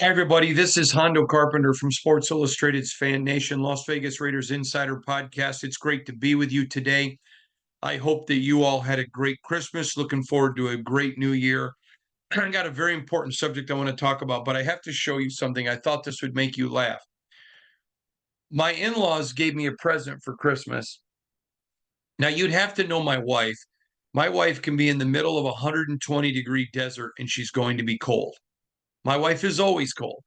Hi, everybody. This is Hondo Carpenter from Sports Illustrated's Fan Nation, Las Vegas Raiders Insider Podcast. It's great to be with you today. I hope that you all had a great Christmas. Looking forward to a great new year. I got a very important subject I want to talk about, but I have to show you something. I thought this would make you laugh. My in-laws gave me a present for Christmas. Now, you'd have to know my wife. My wife can be in the middle of a 120-degree desert and she's going to be cold. My wife is always cold.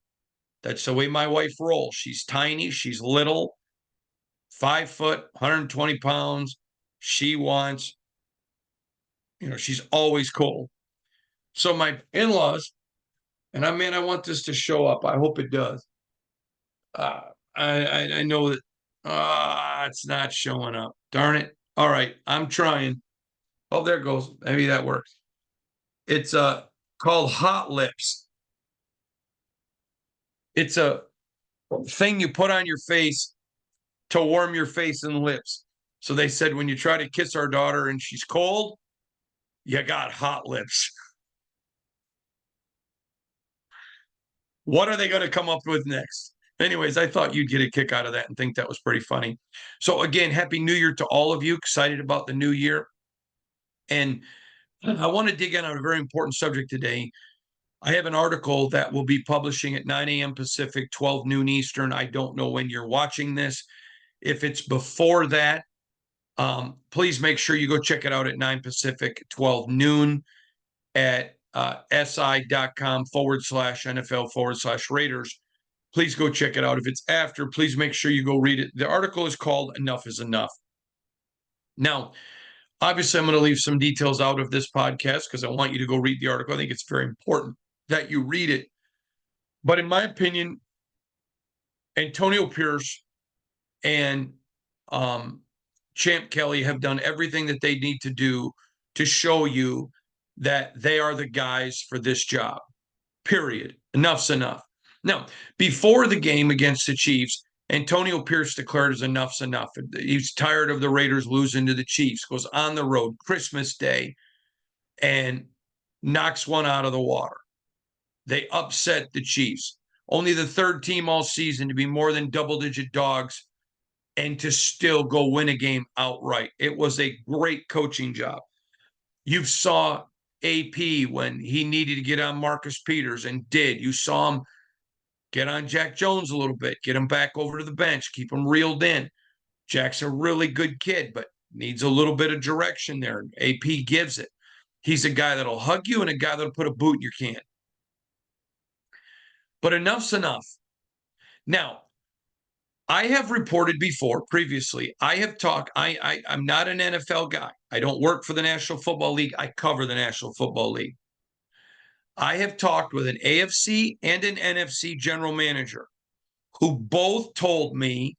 That's the way my wife rolls. She's tiny, she's little, 5 foot, 120 pounds. She wants, she's always cold. So my in-laws, and I want this to show up. I hope it does. Uh, I know that it's not showing up. Darn it. All right, I'm trying. Oh, there it goes. Maybe that works. It's called Hot Lips. It's a thing you put on your face to warm your face and lips. So they said when you try to kiss our daughter and she's cold, you got hot lips. What are they going to come up with next? Anyways, I thought you'd get a kick out of that and think that was pretty funny. So again, Happy New Year to all of you. Excited about the new year. And I want to dig in on a very important subject today. I have an article that will be publishing at 9 a.m. Pacific, 12 noon Eastern. I don't know when you're watching this. If it's before that, please make sure you go check it out at 9 Pacific, 12 noon at si.com/NFL/Raiders. Please go check it out. If it's after, please make sure you go read it. The article is called Enough is Enough. Now, obviously, I'm going to leave some details out of this podcast because I want you to go read the article. I think it's very important that you read it. But in my opinion, Antonio Pierce and Champ Kelly have done everything that they need to do to show you that they are the guys for this job. Period. Enough's enough. Now, before the game against the Chiefs, Antonio Pierce declared as enough's enough. He's tired of the Raiders losing to the Chiefs, goes on the road Christmas Day and knocks one out of the water. They upset the Chiefs. Only the third team all season to be more than double-digit dogs and to still go win a game outright. It was a great coaching job. You saw AP when he needed to get on Marcus Peters and did. You saw him get on Jack Jones a little bit, get him back over to the bench, keep him reeled in. Jack's a really good kid, but needs a little bit of direction there. AP gives it. He's a guy that'll hug you and a guy that'll put a boot in your can. But enough's enough. Now, I have reported before, previously, I have talked, I'm not an NFL guy. I don't work for the National Football League. I cover the National Football League. I have talked with an AFC and an NFC general manager who both told me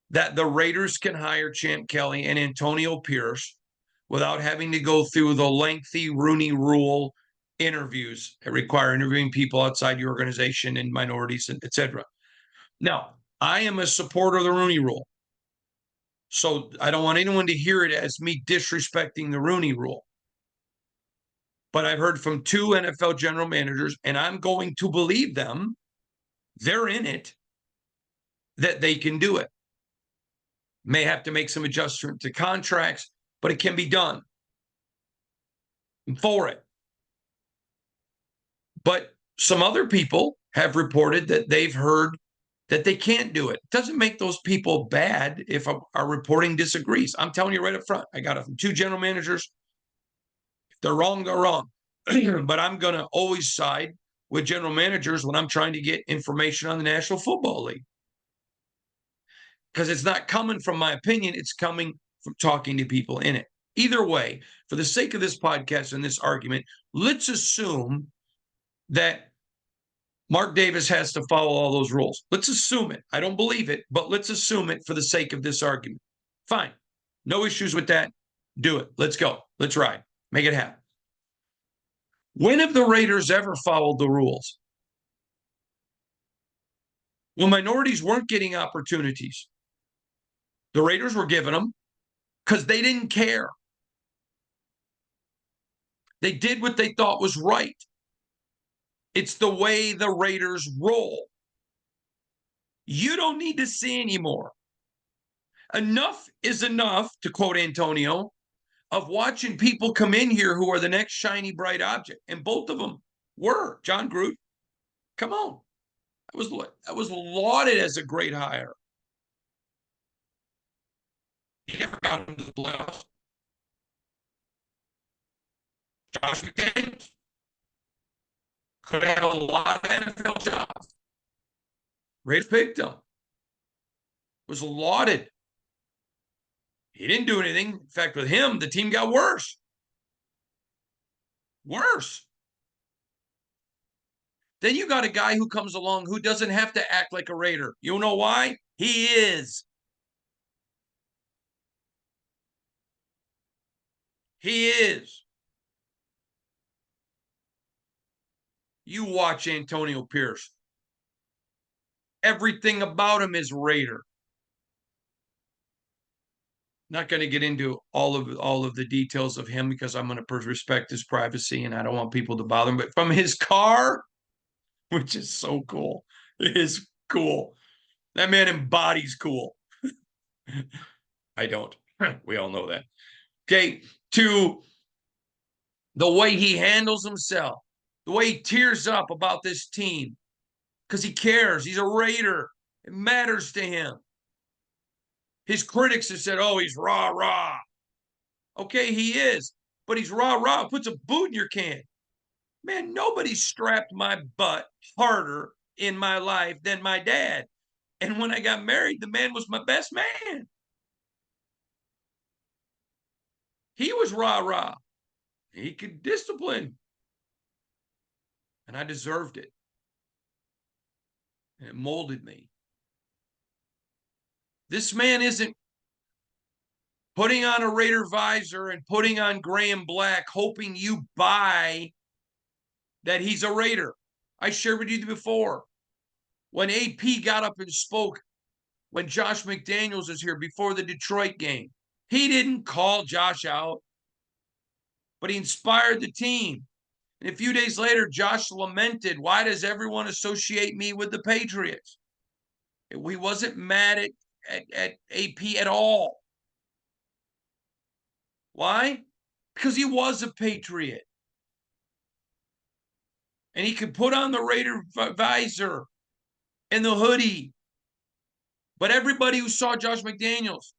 that the Raiders can hire Champ Kelly and Antonio Pierce without having to go through the lengthy Rooney Rule interviews that require interviewing people outside your organization and minorities, etc. Now, I am a supporter of the Rooney Rule. So I don't want anyone to hear it as me disrespecting the Rooney Rule. But I've heard from two NFL general managers, and I'm going to believe them. They're in it, that they can do it. May have to make some adjustment to contracts, but it can be done. I'm for it. But some other people have reported that they've heard that they can't do it. It doesn't make those people bad if our reporting disagrees. I'm telling you right up front. I got it from two general managers. If they're wrong, they're wrong. But I'm going to always side with general managers when I'm trying to get information on the National Football League. Because it's not coming from my opinion. It's coming from talking to people in it. Either way, for the sake of this podcast and this argument, let's assume that Mark Davis has to follow all those rules. Let's assume it. I don't believe it, but let's assume it for the sake of this argument. Fine. No issues with that. Do it. Let's go. Let's ride. Make it happen. When have the Raiders ever followed the rules? When minorities weren't getting opportunities, the Raiders were giving them because they didn't care. They did what they thought was right. It's the way the Raiders roll. You don't need to see anymore. Enough is enough, to quote Antonio, of watching people come in here who are the next shiny, bright object. And both of them were. John Gruden, come on. That was lauded as a great hire. He never got into the playoffs. Josh McDaniels could have had a lot of NFL jobs. Raiders picked him. Was lauded. He didn't do anything. In fact, with him, the team got worse. Worse. Then you got a guy who comes along who doesn't have to act like a Raider. You know why? He is. He is. You watch Antonio Pierce. Everything about him is Raider. Not going to get into all of the details of him because I'm going to respect his privacy and I don't want people to bother him. But from his car, which is so cool, it is cool. That man embodies cool. I don't. We all know that. Okay, to the way he handles himself, the way he tears up about this team because he cares. He's a Raider. It matters to him. His critics have said, oh, he's rah, rah. Okay, he is. But he's rah, rah, puts a boot in your can. Man, nobody strapped my butt harder in my life than my dad. And when I got married, the man was my best man. He was rah, rah. He could discipline. And I deserved it. And it molded me. This man isn't putting on a Raider visor and putting on gray and black, hoping you buy that he's a Raider. I shared with you before. When AP got up and spoke, when Josh McDaniels was here before the Detroit game, he didn't call Josh out, but he inspired the team. And a few days later, Josh lamented, why does everyone associate me with the Patriots? He wasn't mad at AP at all. Why? Because he was a Patriot. And he could put on the Raider visor and the hoodie. But everybody who saw Josh McDaniels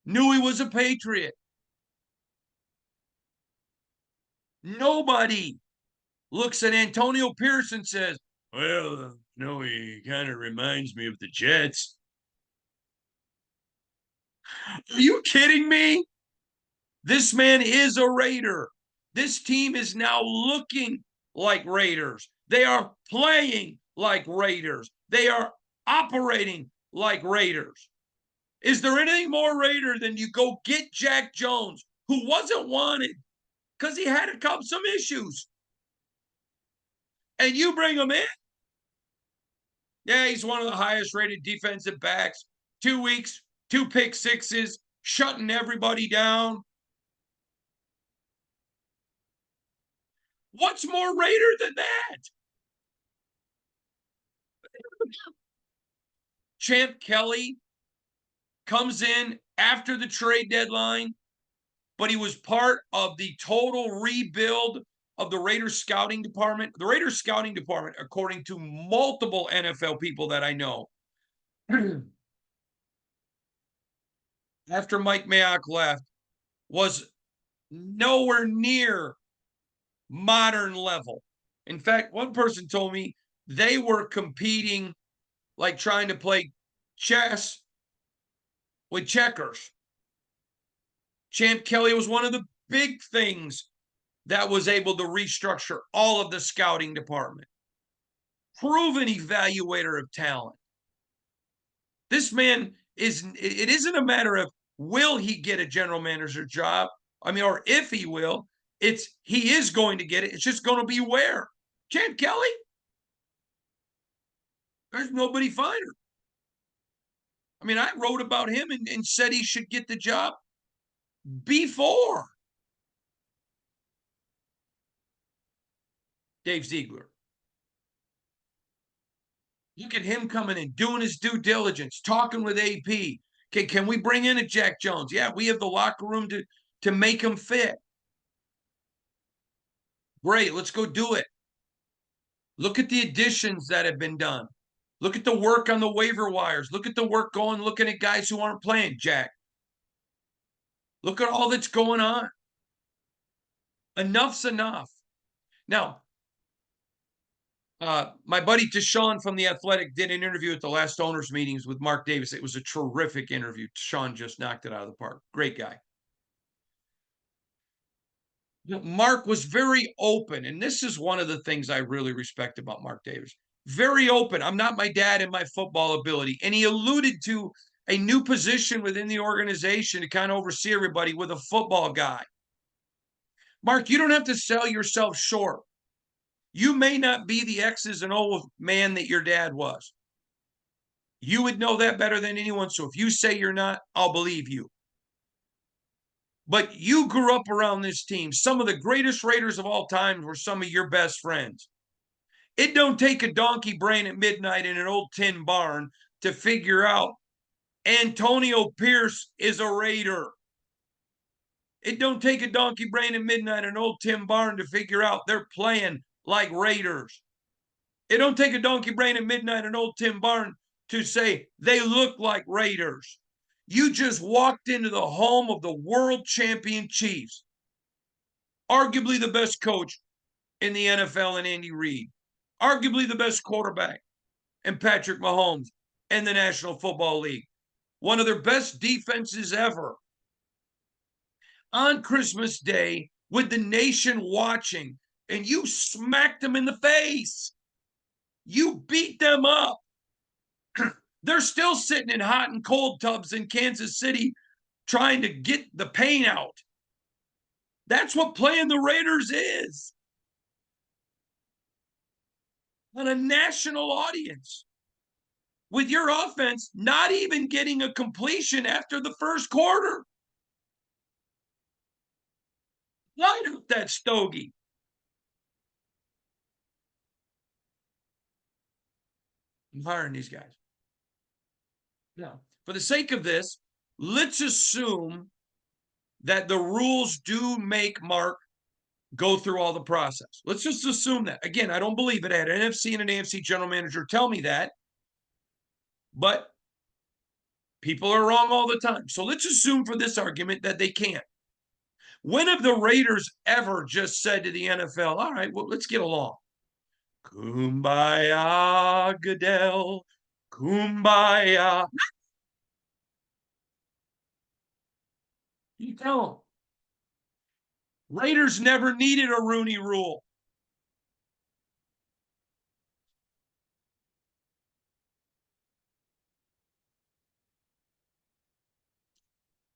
knew he was a Patriot. Nobody looks at Antonio Pierce and says, well, no, he kind of reminds me of the Jets. Are you kidding me? This man is a Raider. This team is now looking like Raiders. They are playing like Raiders. They are operating like Raiders. Is there anything more Raider than you go get Jack Jones, who wasn't wanted because he had some issues, and you bring him in? Yeah, he's one of the highest rated defensive backs. 2 weeks, 2 pick sixes, shutting everybody down. What's more Raider than that? Champ Kelly comes in after the trade deadline, but he was part of the total rebuild of the Raiders scouting department. The Raiders scouting department, according to multiple NFL people that I know, after Mike Mayock left, was nowhere near modern level. In fact, one person told me they were competing like trying to play chess with checkers. Champ Kelly was one of the big things that was able to restructure all of the scouting department. Proven evaluator of talent. This man it isn't a matter of will he get a general manager job? I mean, or if he will, he is going to get it. It's just going to be where? Champ Kelly? There's nobody finer. I mean, I wrote about him and said he should get the job before Dave Ziegler. Look at him coming in, doing his due diligence, talking with AP. Okay, can we bring in a Jack Jones? Yeah, we have the locker room to make him fit. Great, let's go do it. Look at the additions that have been done. Look at the work on the waiver wires. Look at the work looking at guys who aren't playing, Jack. Look at all that's going on. Enough's enough. Now, my buddy Deshaun from The Athletic did an interview at the last owners meetings with Mark Davis. It was a terrific interview. Deshaun just knocked it out of the park. Great guy. Mark was very open, and this is one of the things I really respect about Mark Davis. Very open. I'm not my dad in my football ability. And he alluded to a new position within the organization to kind of oversee everybody with a football guy. Mark, you don't have to sell yourself short. You may not be the X's and O's man that your dad was. You would know that better than anyone. So if you say you're not, I'll believe you. But you grew up around this team. Some of the greatest Raiders of all time were some of your best friends. It don't take a donkey brain at midnight in an old tin barn to figure out Antonio Pierce is a Raider. It don't take a donkey brain at midnight in an old tin barn to figure out they're playing like Raiders. It don't take a donkey brain at midnight in an old tin barn to say they look like Raiders. You just walked into the home of the world champion Chiefs, arguably the best coach in the NFL and Andy Reid, arguably the best quarterback and Patrick Mahomes and the National Football League, one of their best defenses ever. On Christmas Day, with the nation watching, and you smacked them in the face. You beat them up. They're still sitting in hot and cold tubs in Kansas City trying to get the pain out. That's what playing the Raiders is. On a national audience. With your offense not even getting a completion after the first quarter. Light up that stogie. I'm hiring these guys. Now, for the sake of this, let's assume that the rules do make Mark go through all the process. Let's just assume that. Again, I don't believe it. I had an NFC and an AFC general manager tell me that. But people are wrong all the time. So let's assume for this argument that they can't. When have the Raiders ever just said to the NFL, all right, well, let's get along? Kumbaya, Goodell. Kumbaya. You tell them. Raiders never needed a Rooney Rule.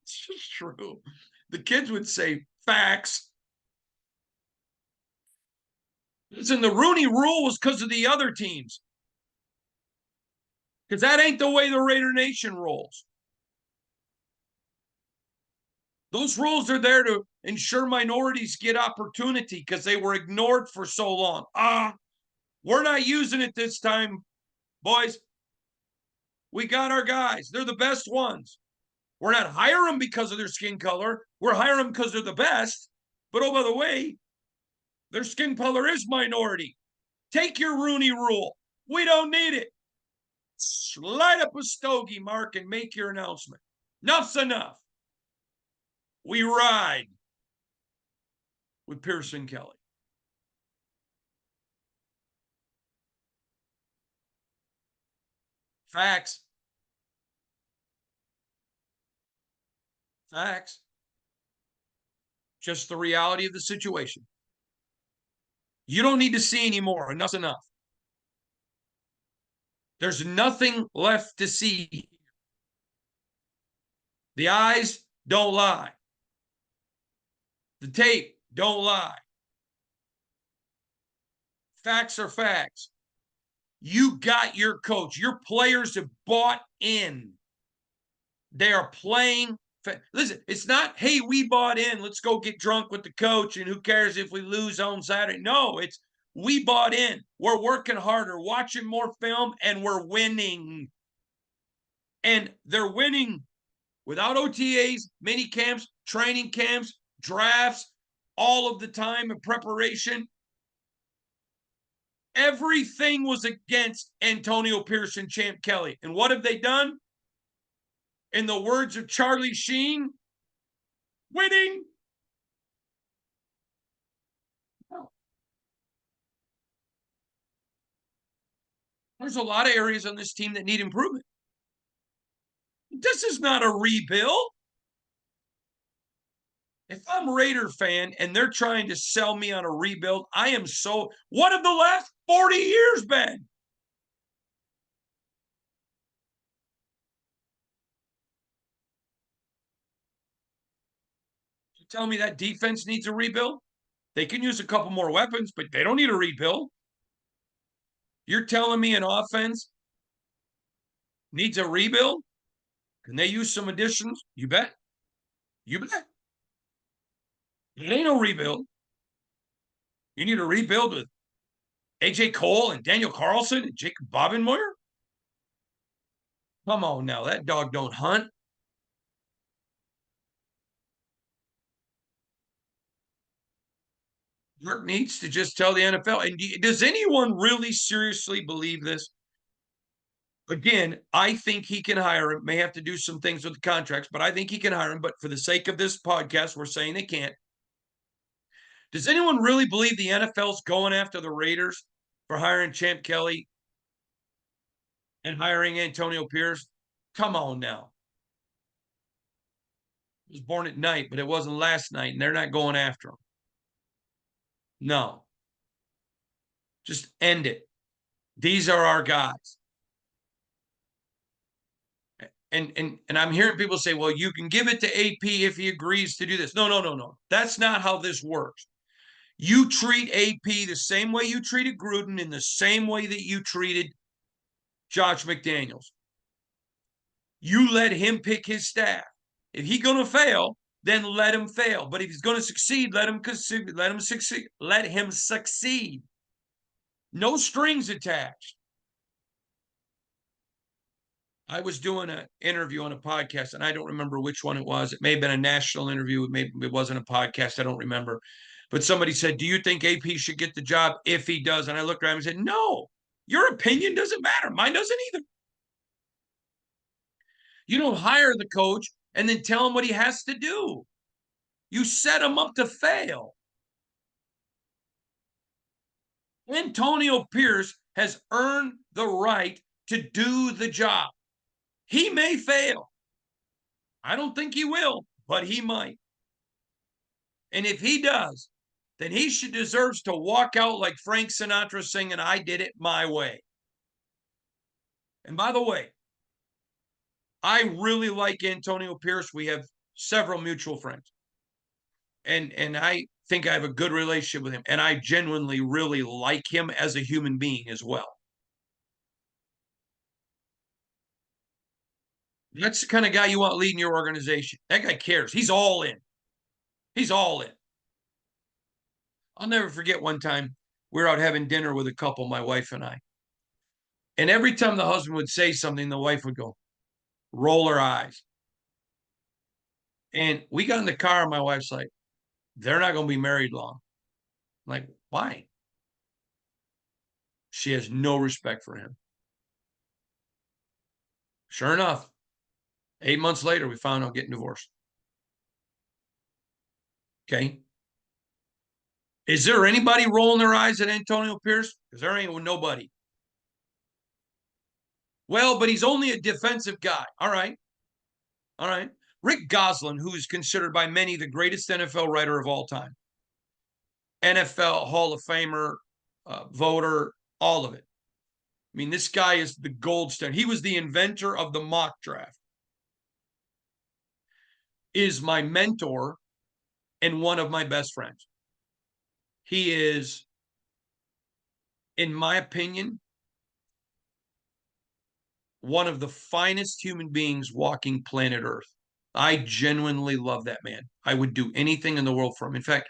It's just true. The kids would say facts. Listen, the Rooney Rule was because of the other teams. Because that ain't the way the Raider Nation rolls. Those rules are there to ensure minorities get opportunity because they were ignored for so long. We're not using it this time, boys. We got our guys. They're the best ones. We're not hiring them because of their skin color. We're hiring them because they're the best. But oh, by the way, their skin color is minority. Take your Rooney Rule. We don't need it. Slide up a stogie, Mark, and make your announcement. Enough's enough. We ride with Pearson Kelly. Facts. Facts. Just the reality of the situation. You don't need to see anymore. Enough's enough. There's nothing left to see. The eyes don't lie. The tape don't lie. Facts are facts. You got your coach. Your players have bought in. They are playing. Listen, it's not, hey, we bought in. Let's go get drunk with the coach, and who cares if we lose on Saturday? No, it's We bought in. We're working harder, watching more film, and we're winning. And they're winning without OTAs, mini camps, training camps, drafts, all of the time in preparation. Everything was against Antonio Pierce and Champ Kelly. And what have they done? In the words of Charlie Sheen, winning. There's a lot of areas on this team that need improvement. This is not a rebuild. If I'm a Raider fan and they're trying to sell me on a rebuild, I am so. What have the last 40 years been? You tell me that defense needs a rebuild? They can use a couple more weapons, but they don't need a rebuild. You're telling me an offense needs a rebuild? Can they use some additions? You bet. You bet. It ain't no rebuild. You need a rebuild with AJ Cole and Daniel Carlson and Jacob Bobenmoyer? Come on now, that dog don't hunt. Mark needs to just tell the NFL. And does anyone really seriously believe this? Again, I think he can hire him. May have to do some things with the contracts, but I think he can hire him. But for the sake of this podcast, we're saying they can't. Does anyone really believe the NFL's going after the Raiders for hiring Champ Kelly and hiring Antonio Pierce? Come on now. He was born at night, but it wasn't last night, and they're not going after him. No. Just end it. These are our guys. And I'm hearing people say, well, you can give it to AP if he agrees to do this. No. That's not how this works. You treat AP the same way you treated Gruden, in the same way that you treated Josh McDaniels. You let him pick his staff. If he's going to fail, then let him fail. But if he's going to succeed, let him succeed. Let him succeed. No strings attached. I was doing an interview on a podcast, and I don't remember which one it was. It may have been a national interview. It wasn't a podcast. I don't remember. But somebody said, do you think AP should get the job if he does? And I looked around and said, no, your opinion doesn't matter. Mine doesn't either. You don't hire the coach and then tell him what he has to do. You set him up to fail. Antonio Pierce has earned the right to do the job. He may fail. I don't think he will, but he might. And if he does, then he deserves to walk out like Frank Sinatra singing, I did it my way. And by the way, I really like Antonio Pierce. We have several mutual friends. And I think I have a good relationship with him. And I genuinely really like him as a human being as well. That's the kind of guy you want leading your organization. That guy cares. He's all in. He's all in. I'll never forget one time we were out having dinner with a couple, my wife and I. And every time the husband would say something, the wife would go, roll her eyes. And we got in the car, and my wife's like, they're not going to be married long. I'm like, why? She has no respect for him. Sure enough, 8 months later, we found out getting divorced. Okay. Is there anybody rolling their eyes at Antonio Pierce? Because there ain't nobody. Well, but he's only a defensive guy. All right. All right. Rick Gosselin, who is considered by many the greatest NFL writer of all time, NFL Hall of Famer, voter, all of it. I mean, this guy is the gold standard. He was the inventor of the mock draft. Is my mentor and one of my best friends. He is, in my opinion, one of the finest human beings walking planet Earth. I genuinely love that man. I would do anything in the world for him. In fact,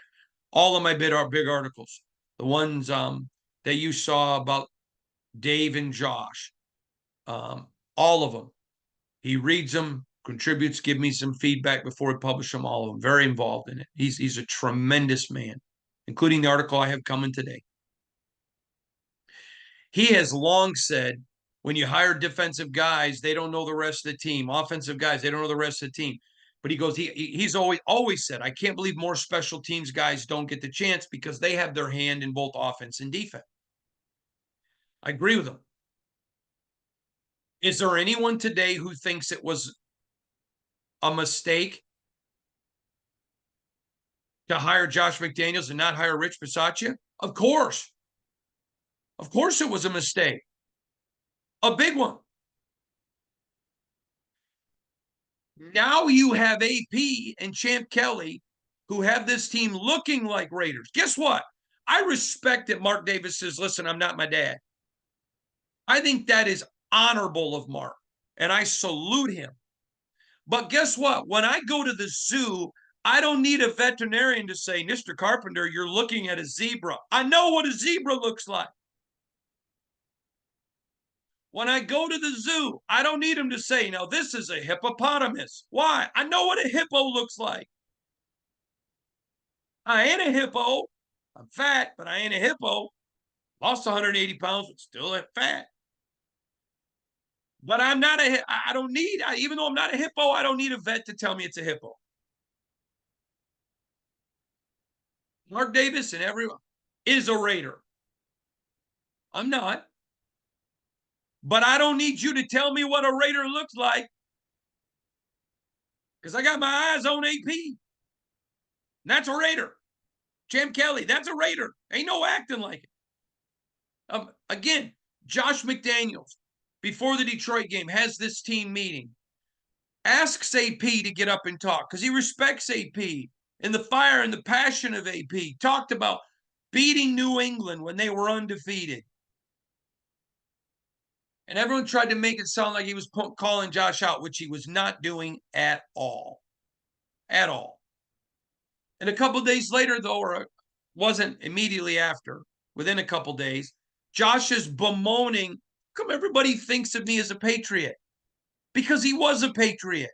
all of my big articles, the ones that you saw about Dave and Josh, all of them. He reads them, contributes, give me some feedback before we publish them, all of them. Very involved in it. He's a tremendous man, including the article I have coming today. He has long said, when you hire defensive guys, they don't know the rest of the team. Offensive guys, they don't know the rest of the team. But he goes, he's always said, I can't believe more special teams guys don't get the chance because they have their hand in both offense and defense. I agree with him. Is there anyone today who thinks it was a mistake to hire Josh McDaniels and not hire Rich Bisaccia? Of course. Of course it was a mistake. A big one. Now you have AP and Champ Kelly who have this team looking like Raiders. Guess what? I respect that Mark Davis says, listen, I'm not my dad. I think that is honorable of Mark, and I salute him. But guess what? When I go to the zoo, I don't need a veterinarian to say, Mr. Carpenter, you're looking at a zebra. I know what a zebra looks like. When I go to the zoo, I don't need him to say, now this is a hippopotamus. Why? I know what a hippo looks like. I ain't a hippo. I'm fat, but I ain't a hippo. Lost 180 pounds, but still fat. But I'm not I don't need, even though I'm not a hippo, I don't need a vet to tell me it's a hippo. Mark Davis and everyone is a Raider. I'm not. But I don't need you to tell me what a Raider looks like because I got my eyes on AP. And that's a Raider. Champ Kelly, that's a Raider. Ain't no acting like it. Again, Josh McDaniels, before the Detroit game, has this team meeting. Asks AP to get up and talk because he respects AP and the fire and the passion of AP. Talked about beating New England when they were undefeated. And everyone tried to make it sound like he was calling Josh out, which he was not doing at all. At all. And a couple days later, though, or wasn't immediately after, within a couple days, Josh is bemoaning, how come everybody thinks of me as a Patriot? Because he was a Patriot.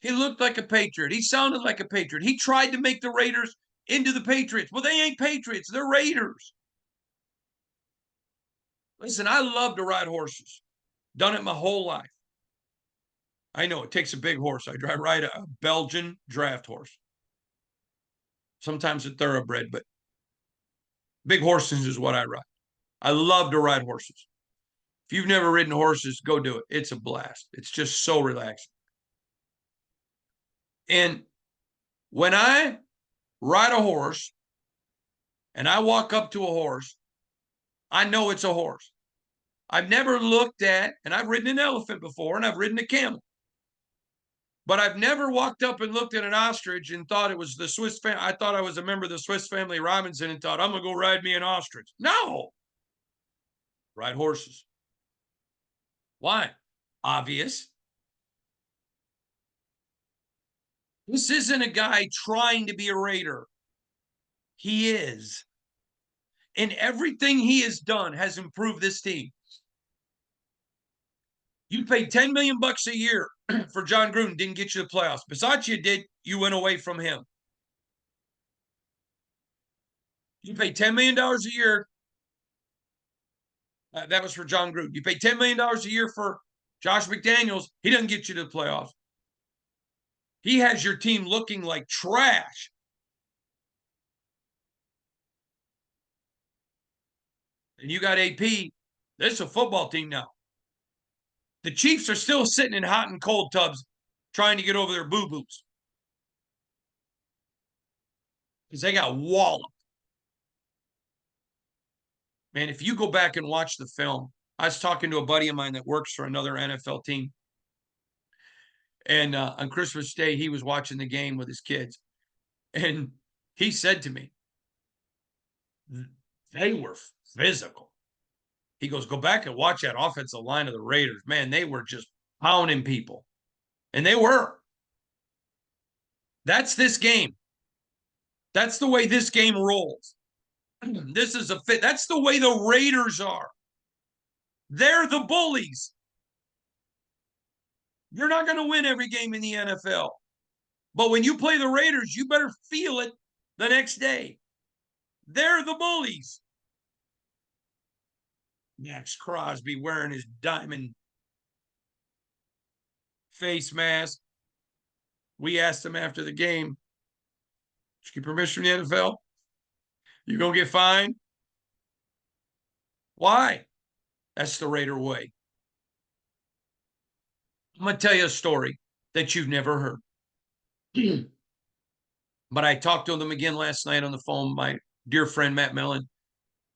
He looked like a Patriot. He sounded like a Patriot. He tried to make the Raiders into the Patriots. Well, they ain't Patriots. They're Raiders. Listen, I love to ride horses. Done it my whole life. I know it takes a big horse. I ride a Belgian draft horse. Sometimes a thoroughbred, but big horses is what I ride. I love to ride horses. If you've never ridden horses, go do it. It's a blast. It's just so relaxing. And when I ride a horse and I walk up to a horse, I know it's a horse. I've never looked at, and I've ridden an elephant before, and I've ridden a camel. But I've never walked up and looked at an ostrich and thought it was the Swiss family. I thought I was a member of the Swiss Family Robinson and thought, I'm going to go ride me an ostrich. No. Ride horses. Why? Obvious. This isn't a guy trying to be a Raider. He is. And everything he has done has improved this team. You paid $10 million a year for John Gruden, didn't get you the playoffs. Bisaccia did, you went away from him. You paid $10 million a year. That was for John Gruden. You paid $10 million a year for Josh McDaniels. He doesn't get you to the playoffs. He has your team looking like trash. And you got AP. This is a football team now. The Chiefs are still sitting in hot and cold tubs trying to get over their boo-boos. Because they got walloped. Man, if you go back and watch the film, I was talking to a buddy of mine that works for another NFL team. And on Christmas Day, he was watching the game with his kids. And he said to me, they were physical. He goes, go back and watch that offensive line of the Raiders. Man, they were just pounding people. And they were. That's this game. That's the way this game rolls. This is a fit. That's the way the Raiders are. They're the bullies. You're not going to win every game in the NFL. But when you play the Raiders, you better feel it the next day. They're the bullies. Max Crosby wearing his diamond face mask. We asked him after the game, did you get permission from the NFL? You going to get fined? Why? That's the Raider way. I'm going to tell you a story that you've never heard. But I talked to them again last night on the phone, my dear friend Matt Mellon,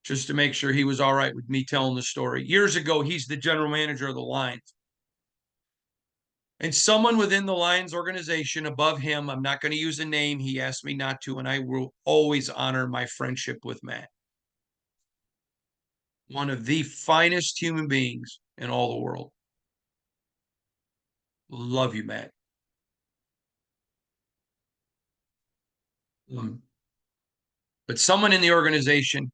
just to make sure he was all right with me telling the story. Years ago, he's the general manager of the Lions. And someone within the Lions organization above him, I'm not going to use a name, he asked me not to, and I will always honor my friendship with Matt. One of the finest human beings in all the world. Love you, Matt. But someone in the organization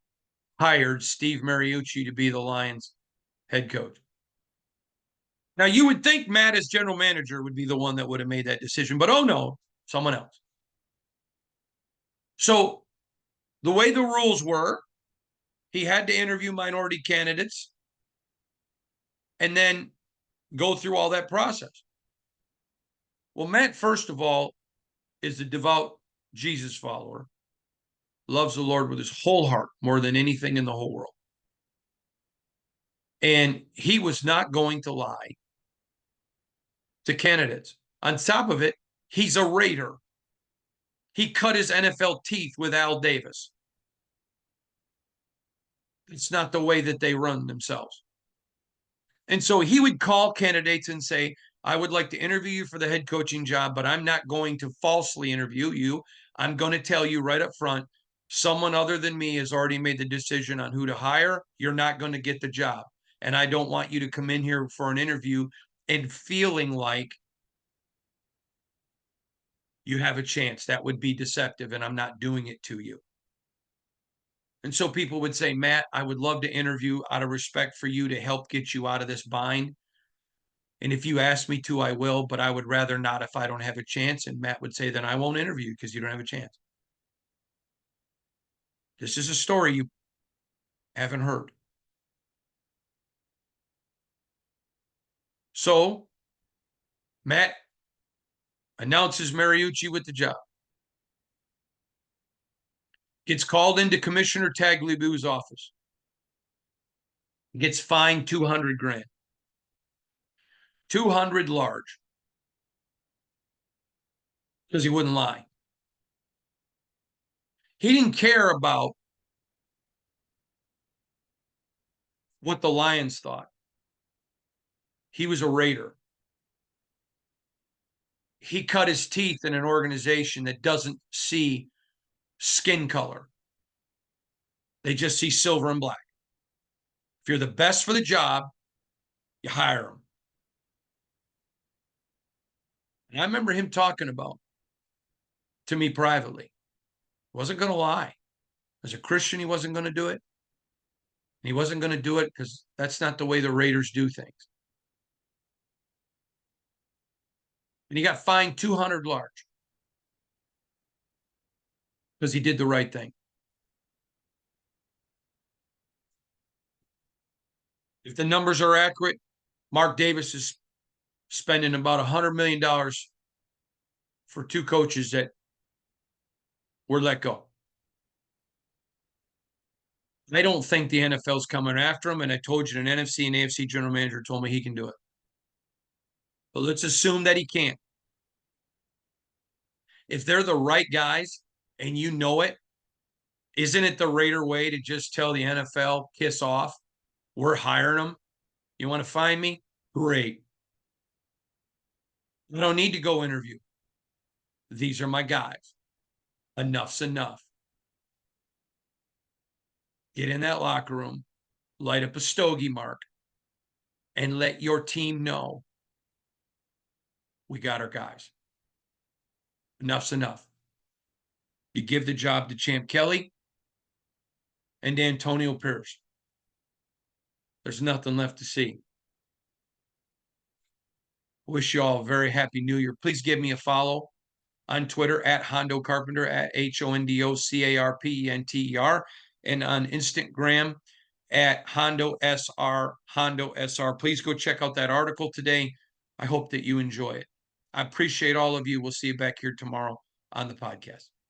hired Steve Mariucci to be the Lions head coach. Now, you would think Matt, as general manager, would be the one that would have made that decision, but oh no, someone else. So the way the rules were, he had to interview minority candidates and then go through all that process. Well, Matt, first of all, is a devout Jesus follower, loves the Lord with his whole heart more than anything in the whole world. And he was not going to lie to candidates. On top of it, he's a Raider. He cut his NFL teeth with Al Davis. It's not the way that they run themselves. And so he would call candidates and say, I would like to interview you for the head coaching job, but I'm not going to falsely interview you. I'm going to tell you right up front, someone other than me has already made the decision on who to hire. You're not going to get the job. And I don't want you to come in here for an interview and feeling like you have a chance. That would be deceptive, and I'm not doing it to you. And so people would say, Matt, I would love to interview out of respect for you to help get you out of this bind. And if you ask me to, I will, but I would rather not if I don't have a chance. And Matt would say, then I won't interview you because you don't have a chance. This is a story you haven't heard. So Matt announces Mariucci with the job. Gets called into Commissioner Tagliabue's office. Gets fined $200,000. 200 large. Because he wouldn't lie. He didn't care about what the Lions thought. He was a Raider. He cut his teeth in an organization that doesn't see skin color. They just see silver and black. If you're the best for the job, you hire them. And I remember him talking about to me privately. Wasn't going to lie. As a Christian, he wasn't going to do it. He wasn't going to do it because that's not the way the Raiders do things. And he got fined 200 large because he did the right thing. If the numbers are accurate, Mark Davis is spending about $100 million for two coaches that were let go. I don't think the NFL's coming after him, and I told you an NFC and AFC general manager told me he can do it. But let's assume that he can't. If they're the right guys and you know it, isn't it the Raider way to just tell the NFL, kiss off? We're hiring them. You want to find me? Great. I don't need to go interview. These are my guys. Enough's enough. Get in that locker room, light up a stogie mark, and let your team know we got our guys. Enough's enough. You give the job to Champ Kelly and Antonio Pierce. There's nothing left to see. Wish you all a very happy new year. Please give me a follow on Twitter at Hondo Carpenter, at HondoCarpenter, and on Instagram at Hondo SR. Please go check out that article today. I hope that you enjoy it. I appreciate all of you. We'll see you back here tomorrow on the podcast.